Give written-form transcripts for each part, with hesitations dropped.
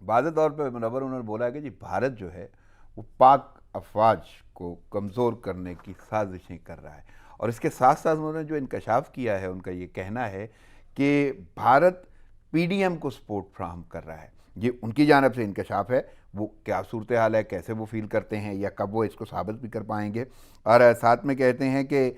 واضح طور پہ منور انہوں نے بولا ہے کہ جی بھارت جو ہے وہ پاک افواج کو کمزور کرنے کی سازشیں کر رہا ہے، اور اس کے ساتھ ساتھ انہوں نے جو انکشاف کیا ہے ان کا یہ کہنا ہے کہ بھارت پی ڈی ایم کو سپورٹ فراہم کر رہا ہے. یہ ان کی جانب سے انکشاف ہے، وہ کیا صورتحال ہے، کیسے وہ فیل کرتے ہیں یا کب وہ اس کو ثابت بھی کر پائیں گے. اور ساتھ میں کہتے ہیں کہ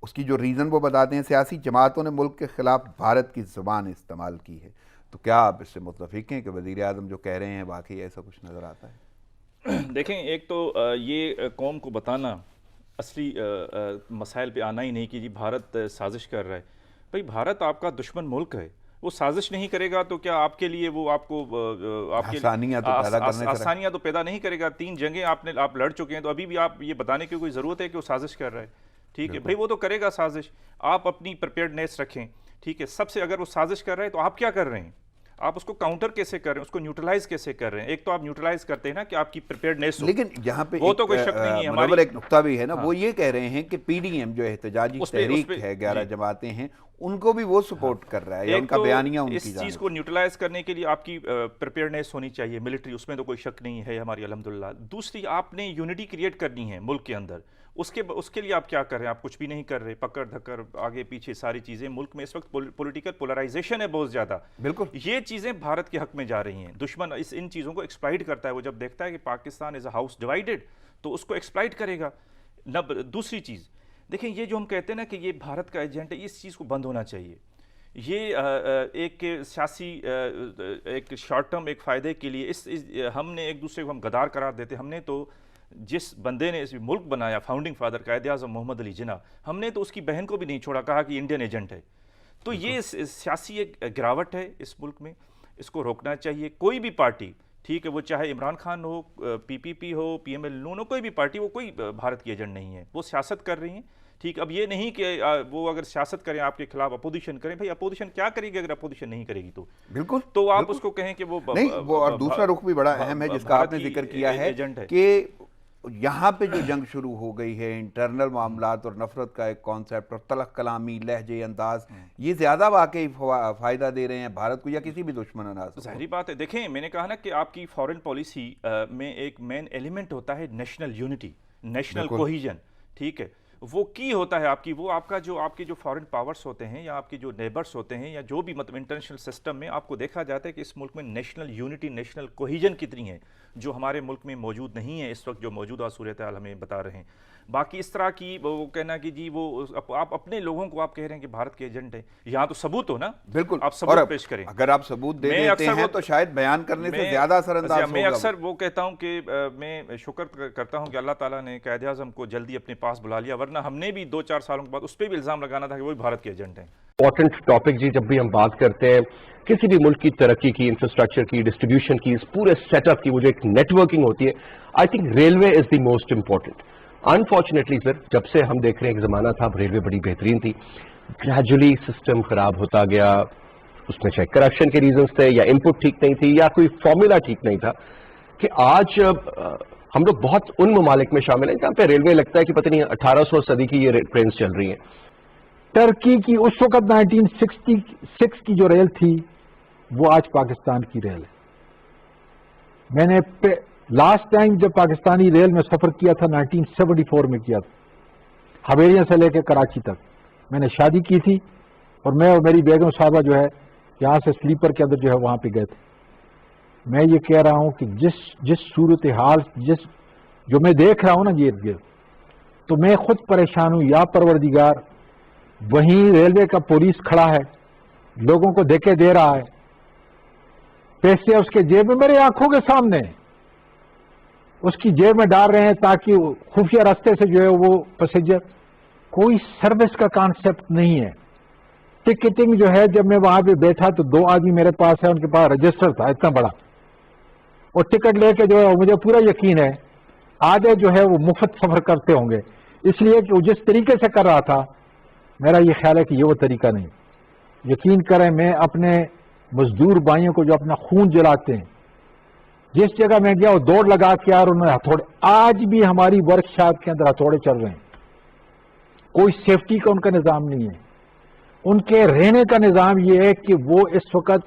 اس کی جو ریزن وہ بتاتے ہیں، سیاسی جماعتوں نے ملک کے خلاف بھارت کی زبان استعمال کی ہے. تو کیا آپ اس سے متفق ہیں کہ وزیر اعظم جو کہہ رہے ہیں واقعی ایسا کچھ نظر آتا ہے؟ دیکھیں، ایک تو یہ قوم کو بتانا اصلی مسائل پہ آنا ہی نہیں کہ جی بھارت سازش کر رہا ہے. بھئی بھارت آپ کا دشمن ملک ہے، وہ سازش نہیں کرے گا تو کیا آپ کے لیے وہ آپ کو آپ کے آسانیاں تو پیدا کرنے سے آسانیاں تو پیدا نہیں کرے گا. 3 جنگیں آپ لڑ چکے ہیں، تو ابھی بھی آپ یہ بتانے کی کوئی ضرورت ہے کہ وہ سازش کر رہا ہے؟ ٹھیک ہے بھئی، وہ تو کرے گا سازش. آپ اپنی پریپیئرڈنیس رکھیں. ٹھیک ہے، سب سے اگر وہ سازش کر رہا ہے تو آپ کیا کر رہے ہیں؟ آپ اس کو کاؤنٹر کیسے کر رہے ہیں، اس کو نیوٹرلائز کیسے کر رہے ہیں؟ ایک تو آپ نیوٹرلائز کرتے ہیں نا کہ آپ کی پریپیئرڈنیس ہو، لیکن یہاں پہ وہ تو کوئی شک نہیں ہے. منور ایک نقطہ بھی ہے نا، ہاں، وہ یہ کہہ رہے ہیں کہ پی ڈی ایم جو احتجاجی اس تحریک پہ ہے، 11 جی. جماعتیں ہیں، ان کو بھی وہ سپورٹ کر رہا ہے یا ان ایک کا تو بیانیہ ان اس کی چیز جانب کو نیوٹرلائز کرنے کے لیے آپ کی پریپیئرنیس ہونی چاہیے ملٹری، اس میں تو کوئی شک نہیں ہے ہماری الحمدللہ. دوسری، آپ نے یونٹی کریٹ کرنی ہے ملک کے اندر. اس کے لیے آپ کیا کر رہے ہیں؟ آپ کچھ بھی نہیں کر رہے. پکڑ دھکر، آگے پیچھے ساری چیزیں. ملک میں اس وقت پولیٹیکل پولرائزیشن ہے بہت زیادہ. بالکل. یہ چیزیں بھارت کے حق میں جا رہی ہیں. دشمن ان چیزوں کو ایکسپلائٹ کرتا ہے. وہ جب دیکھتا ہے کہ پاکستان از اے ہاؤس ڈیوائیڈڈ تو اس کو ایکسپلائٹ کرے گا. دوسری چیز دیکھیں، یہ جو ہم کہتے ہیں نا کہ یہ بھارت کا ایجنٹ ہے، اس چیز کو بند ہونا چاہیے. یہ ایک سیاسی ایک شارٹ ٹرم ایک فائدے کے لیے ہم نے ایک دوسرے کو ہم غدار قرار دیتے. ہم نے تو جس بندے نے اس ملک بنایا، فاؤنڈنگ فادر قائد اعظم محمد علی جناح، ہم نے تو اس کی بہن کو بھی نہیں چھوڑا، کہا کہ انڈین ایجنٹ ہے. تو یہ سیاسی ایک گراوٹ ہے اس ملک میں، اس کو روکنا چاہیے. کوئی بھی پارٹی، ٹھیک ہے، وہ چاہے عمران خان ہو، پی پی پی ہو، پی ایم ایل نون ہو، کوئی بھی پارٹی، وہ کوئی بھارت کی ایجنٹ نہیں ہے. وہ سیاست کر رہی ہیں. ٹھیک، اب یہ نہیں کہ وہ اگر سیاست کریں آپ کے خلاف اپوزیشن کریں. بھئی اپوزیشن کیا کرے گی اگر اپوزیشن نہیں کرے گی بالکل تو آپ بالکل اس کو کہیں کہ وہ نہیں. وہ اور دوسرا رخ بھی بڑا اہم ہے جس کا آپ نے ذکر کیا ہے ایجنٹ ہے. کہ یہاں پہ جو جنگ شروع ہو گئی ہے، انٹرنل معاملات اور نفرت کا ایک کانسیپٹ اور تلخ کلامی، لہجے انداز، یہ زیادہ واقعی فائدہ دے رہے ہیں بھارت کو یا کسی بھی دشمن انداز کو؟ ظاہری بات ہے. دیکھیں، میں نے کہا نا کہ آپ کی فارن پالیسی میں ایک مین ایلیمنٹ ہوتا ہے نیشنل یونٹی، نیشنل بالکل. کوہیژن. ٹھیک ہے، وہ کی ہوتا ہے آپ کی، وہ آپ کے جو فارن پاورز ہوتے ہیں یا آپ کے جو نیبرز ہوتے ہیں یا جو بھی مطلب انٹرنیشنل سسٹم میں آپ کو دیکھا جاتا ہے کہ اس ملک میں نیشنل یونٹی، نیشنل کوہیژن کتنی ہے، جو ہمارے ملک میں موجود نہیں ہے اس وقت جو موجودہ صورتحال ہمیں بتا رہے ہیں. باقی اس طرح کی وہ کہنا کہ جی وہ آپ اپنے لوگوں کو آپ کہہ رہے ہیں کہ بھارت کے ایجنٹ ہیں، یہاں تو ثبوت ہو نا. بالکل. آپ اور ثبوت پیش کریں. اگر آپ ثبوت دے دیتے ہیں تو شاید بیان کرنے سے زیادہ اثر انداز میں ہوگا. اکثر وہ کہتا ہوں کہ میں شکر کرتا ہوں کہ اللہ تعالیٰ نے قائد اعظم کو جلدی اپنے پاس بلا لیا، ورنہ ہم نے بھی 2-4 سالوں کے بعد اس پہ بھی الزام لگانا تھا کہ وہ بھارت کے ایجنٹ ہیں. امپورٹنٹ ٹاپک جی، جب بھی ہم بات کرتے ہیں کسی بھی ملک کی ترقی کی، انفراسٹرکچر کی، ڈسٹریبیوشن کی، اس پورے سیٹ اپ کی، وہ جو ایک نیٹ ورکنگ ہوتی ہے، I think railway is the most important. Unfortunately پھر جب سے ہم دیکھ رہے ہیں ایک زمانہ تھا ریلوے بڑی بہترین تھی، گریجولی سسٹم خراب ہوتا گیا. اس میں چاہے کرپشن کے ریزنس تھے یا ان پٹ ٹھیک نہیں تھی یا کوئی فارمولا ٹھیک نہیں تھا، کہ آج ہم لوگ بہت ان ممالک میں شامل ہیں جہاں پہ ریلوے لگتا ہے کہ پتہ نہیں 1800 صدی کی یہ ٹرینز چل رہی ہیں. ٹرکی کی اس وقت 1966 کی جو ریل تھی وہ آج پاکستان کی ریل ہے. میں نے لاسٹ ٹائم جب پاکستانی ریل میں سفر کیا تھا 1974 میں کیا تھا، حویلیاں سے لے کے کراچی تک. میں نے شادی کی تھی اور میں اور میری بیگم صاحبہ جو ہے یہاں سے سلیپر کے اندر جو ہے وہاں پہ گئے تھے. میں یہ کہہ رہا ہوں کہ جس صورتحال جو میں دیکھ رہا ہوں نا گرد گرد، تو میں خود پریشان ہوں. یا پروردگار، وہیں ریلوے کا پولیس کھڑا ہے، لوگوں کو دھکے دے رہا ہے، پیسے اس کے جیب میں، میرے آنکھوں کے سامنے اس کی جیب میں ڈال رہے ہیں تاکہ خفیہ راستے سے جو ہے وہ پیسنجر. کوئی سروس کا کانسیپٹ نہیں ہے. ٹکٹنگ جو ہے، جب میں وہاں پہ بیٹھا تو 2 آدمی میرے پاس ہے، ان کے پاس رجسٹر تھا اتنا بڑا، اور ٹکٹ لے کے جو ہے مجھے پورا یقین ہے آدھے جو ہے وہ مفت سفر کرتے ہوں گے، اس لیے کہ وہ جس طریقے سے کر رہا تھا، میرا یہ خیال ہے کہ یہ وہ طریقہ نہیں. یقین کریں، میں اپنے مزدور بھائیوں کو جو اپنا خون جلاتے ہیں، جس جگہ میں گیا وہ دوڑ لگا کے اور انہوں نے ہتھوڑے، آج بھی ہماری ورک شاپ کے اندر ہتھوڑے چل رہے ہیں. کوئی سیفٹی کا ان کا نظام نہیں ہے. ان کے رہنے کا نظام یہ ہے کہ وہ اس وقت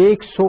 100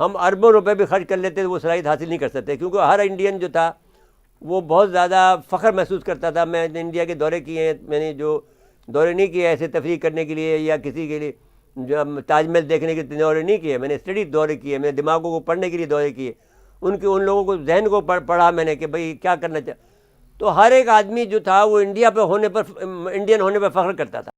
ہم اربوں روپے بھی خرچ کر لیتے تو وہ صلاحیت حاصل نہیں کر سکتے، کیونکہ ہر انڈین جو تھا وہ بہت زیادہ فخر محسوس کرتا تھا. میں نے انڈیا کے دورے کیے ہیں، میں نے جو دورے نہیں کیے ایسے تفریح کرنے کے لیے یا کسی کے لیے، جو تاج محل دیکھنے کے دورے نہیں کیے، میں نے اسٹڈی دورے کیے، میں نے دماغوں کو پڑھنے کے لیے دورے کیے، ان لوگوں کو ذہن کو پڑھا میں نے کہ بھئی کیا کرنا چاہیے. تو ہر ایک آدمی جو تھا وہ انڈیا پہ ہونے پر، انڈین ہونے پر فخر کرتا تھا.